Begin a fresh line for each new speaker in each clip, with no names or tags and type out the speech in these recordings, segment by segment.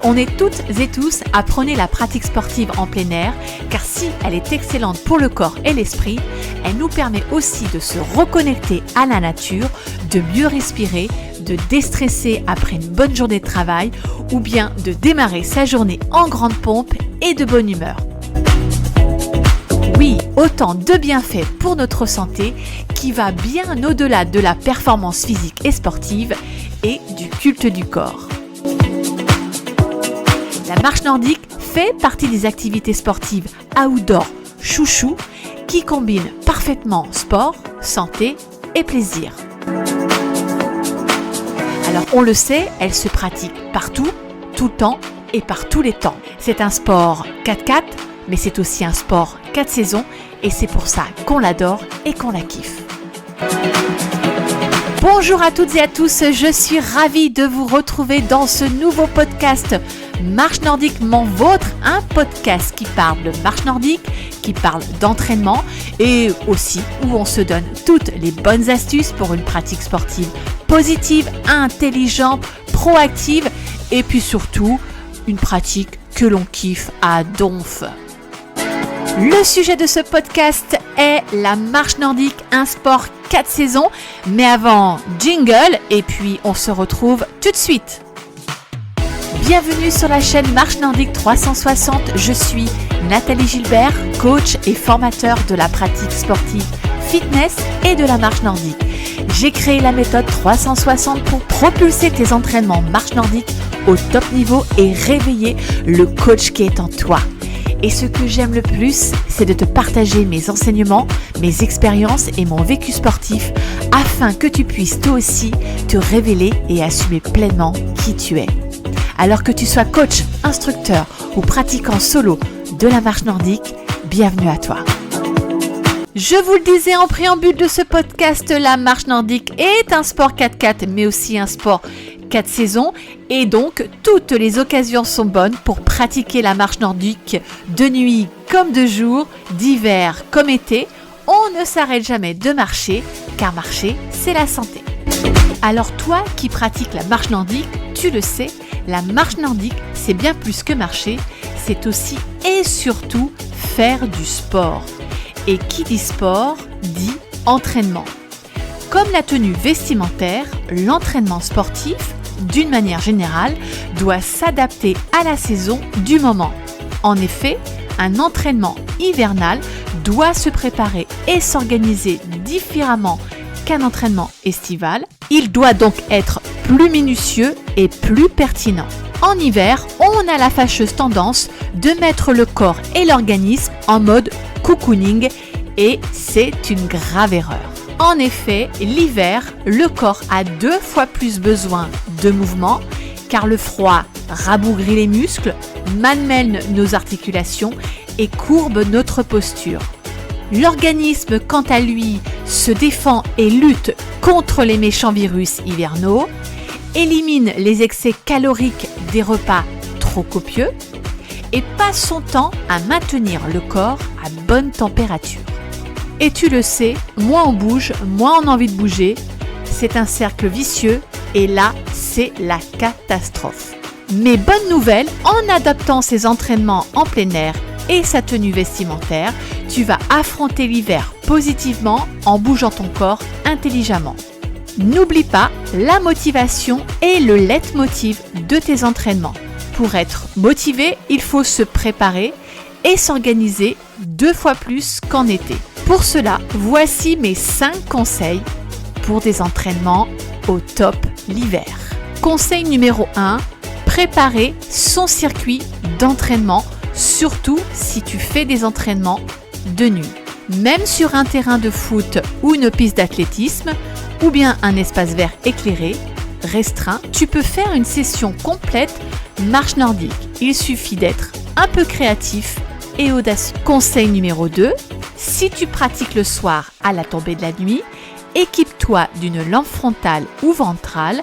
On est toutes et tous à prôner la pratique sportive en plein air, car si elle est excellente pour le corps et l'esprit, elle nous permet aussi de se reconnecter à la nature, de mieux respirer, de déstresser après une bonne journée de travail ou bien de démarrer sa journée en grande pompe et de bonne humeur. Oui, autant de bienfaits pour notre santé qui va bien au-delà de la performance physique et sportive et du culte du corps. La marche nordique fait partie des activités sportives outdoor chouchou qui combinent parfaitement sport, santé et plaisir. Alors on le sait, elle se pratique partout, tout le temps et par tous les temps. C'est un sport 4x4, mais c'est aussi un sport 4 saisons et c'est pour ça qu'on l'adore et qu'on la kiffe. Bonjour à toutes et à tous, je suis ravie de vous retrouver dans ce nouveau podcast Marche nordique, mon vôtre, un podcast qui parle de marche nordique, qui parle d'entraînement et aussi où on se donne toutes les bonnes astuces pour une pratique sportive positive, intelligente, proactive et puis surtout une pratique que l'on kiffe à donf. Le sujet de ce podcast est la marche nordique, un sport 4 saisons. Mais avant, jingle et puis on se retrouve tout de suite. Bienvenue sur la chaîne Marche Nordique 360. Je suis Nathalie Gilbert, coach et formateur de la pratique sportive fitness et de la marche nordique. J'ai créé la méthode 360 pour propulser tes entraînements marche nordique au top niveau et réveiller le coach qui est en toi. Et ce que j'aime le plus, c'est de te partager mes enseignements, mes expériences et mon vécu sportif afin que tu puisses toi aussi te révéler et assumer pleinement qui tu es. Alors que tu sois coach, instructeur ou pratiquant solo de la marche nordique, bienvenue à toi. Je vous le disais en préambule de ce podcast, la marche nordique est un sport 4x4 mais aussi un sport 4 saisons et donc toutes les occasions sont bonnes pour pratiquer la marche nordique de nuit comme de jour, d'hiver comme été. On ne s'arrête jamais de marcher car marcher c'est la santé. Alors toi qui pratiques la marche nordique, tu le sais, la marche nordique c'est bien plus que marcher, c'est aussi et surtout faire du sport. Et qui dit sport dit entraînement. Comme la tenue vestimentaire, l'entraînement sportif, d'une manière générale, doit s'adapter à la saison du moment. En effet, un entraînement hivernal doit se préparer et s'organiser différemment qu'un entraînement estival. Il doit donc être plus minutieux et plus pertinent. En hiver, on a la fâcheuse tendance de mettre le corps et l'organisme en mode cocooning et c'est une grave erreur. En effet, l'hiver, le corps a 2 fois plus besoin de mouvement car le froid rabougrit les muscles, malmène nos articulations et courbe notre posture. L'organisme, quant à lui, se défend et lutte contre les méchants virus hivernaux, élimine les excès caloriques des repas trop copieux et passe son temps à maintenir le corps à bonne température. Et tu le sais, moins on bouge, moins on a envie de bouger. C'est un cercle vicieux et là, c'est la catastrophe. Mais bonne nouvelle, en adaptant ses entraînements en plein air et sa tenue vestimentaire, tu vas affronter l'hiver positivement en bougeant ton corps intelligemment. N'oublie pas, la motivation est le leitmotiv de tes entraînements. Pour être motivé, il faut se préparer et s'organiser 2 fois plus qu'en été. Pour cela, voici mes 5 conseils pour des entraînements au top l'hiver. Conseil numéro 1, préparer son circuit d'entraînement, surtout si tu fais des entraînements de nuit. Même sur un terrain de foot ou une piste d'athlétisme, ou bien un espace vert éclairé, restreint, tu peux faire une session complète marche nordique. Il suffit d'être un peu créatif et audacieux. Conseil numéro 2, si tu pratiques le soir à la tombée de la nuit, équipe-toi d'une lampe frontale ou ventrale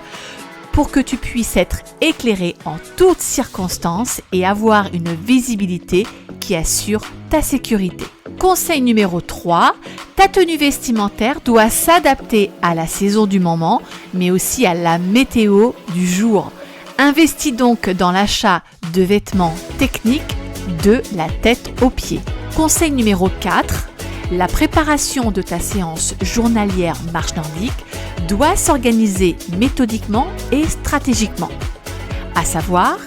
pour que tu puisses être éclairé en toutes circonstances et avoir une visibilité qui assure ta sécurité. Conseil numéro 3, ta tenue vestimentaire doit s'adapter à la saison du moment, mais aussi à la météo du jour. Investis donc dans l'achat de vêtements techniques de la tête aux pieds. Conseil numéro 4, la préparation de ta séance journalière marche nordique doit s'organiser méthodiquement et stratégiquement. À savoir,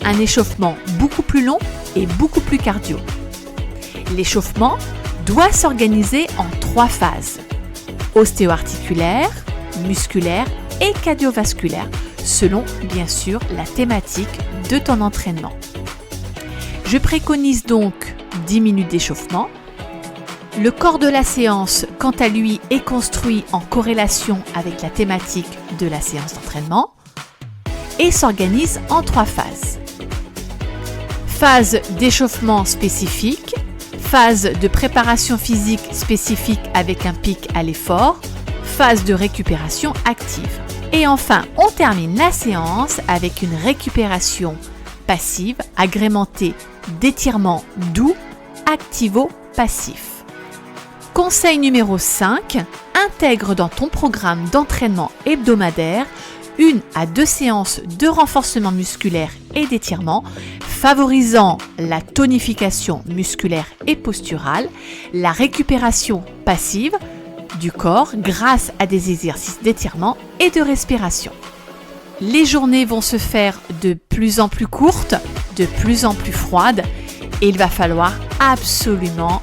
un échauffement beaucoup plus long et beaucoup plus cardio. L'échauffement doit s'organiser en 3 phases: ostéo-articulaire, musculaire et cardiovasculaire, selon bien sûr la thématique de ton entraînement. Je préconise donc 10 minutes d'échauffement. Le corps de la séance, quant à lui, est construit en corrélation avec la thématique de la séance d'entraînement et s'organise en 3 phases. Phase d'échauffement spécifique, phase de préparation physique spécifique avec un pic à l'effort, phase de récupération active. Et enfin, on termine la séance avec une récupération passive agrémentée d'étirements doux activo-passifs. Conseil numéro 5, intègre dans ton programme d'entraînement hebdomadaire 1 à 2 séances de renforcement musculaire et d'étirement, favorisant la tonification musculaire et posturale, la récupération passive du corps grâce à des exercices d'étirement et de respiration. Les journées vont se faire de plus en plus courtes, de plus en plus froides, et il va falloir absolument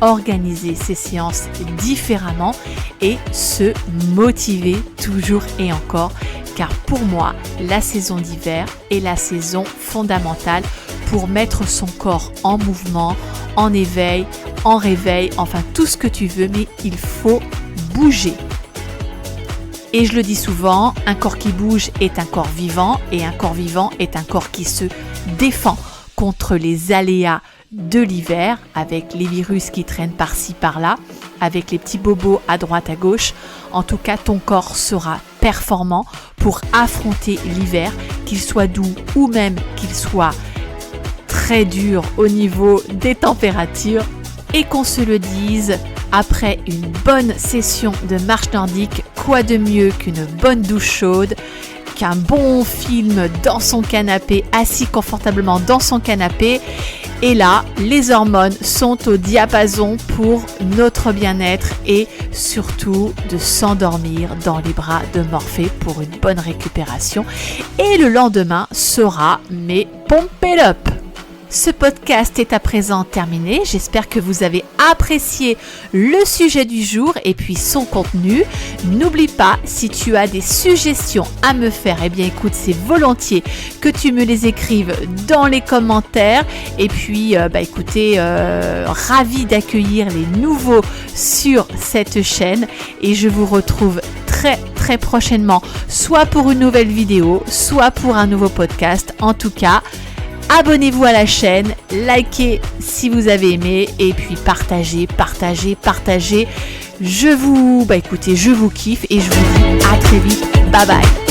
organiser ces séances différemment et se motiver toujours et encore, car pour moi, la saison d'hiver est la saison fondamentale pour mettre son corps en mouvement, en éveil, en réveil, enfin tout ce que tu veux, mais il faut bouger. Et je le dis souvent, un corps qui bouge est un corps vivant, et un corps vivant est un corps qui se défend contre les aléas de l'hiver, avec les virus qui traînent par-ci par-là, avec les petits bobos à droite à gauche. En tout cas, ton corps sera performant pour affronter l'hiver, qu'il soit doux ou même qu'il soit très dur au niveau des températures. Et qu'on se le dise, après une bonne session de marche nordique, quoi de mieux qu'une bonne douche chaude, qu'un bon film dans son canapé, assis confortablement dans son canapé. Et là, les hormones sont au diapason pour notre bien-être et surtout de s'endormir dans les bras de Morphée pour une bonne récupération. Et le lendemain sera pumped up. Ce podcast est à présent terminé. J'espère que vous avez apprécié le sujet du jour et puis son contenu. N'oublie pas, si tu as des suggestions à me faire, écoute, c'est volontiers que tu me les écrives dans les commentaires. Et puis, ravi d'accueillir les nouveaux sur cette chaîne. Et je vous retrouve très prochainement, soit pour une nouvelle vidéo, soit pour un nouveau podcast. En tout cas, abonnez-vous à la chaîne, likez si vous avez aimé et puis partagez. Je vous kiffe et je vous dis à très vite. Bye bye.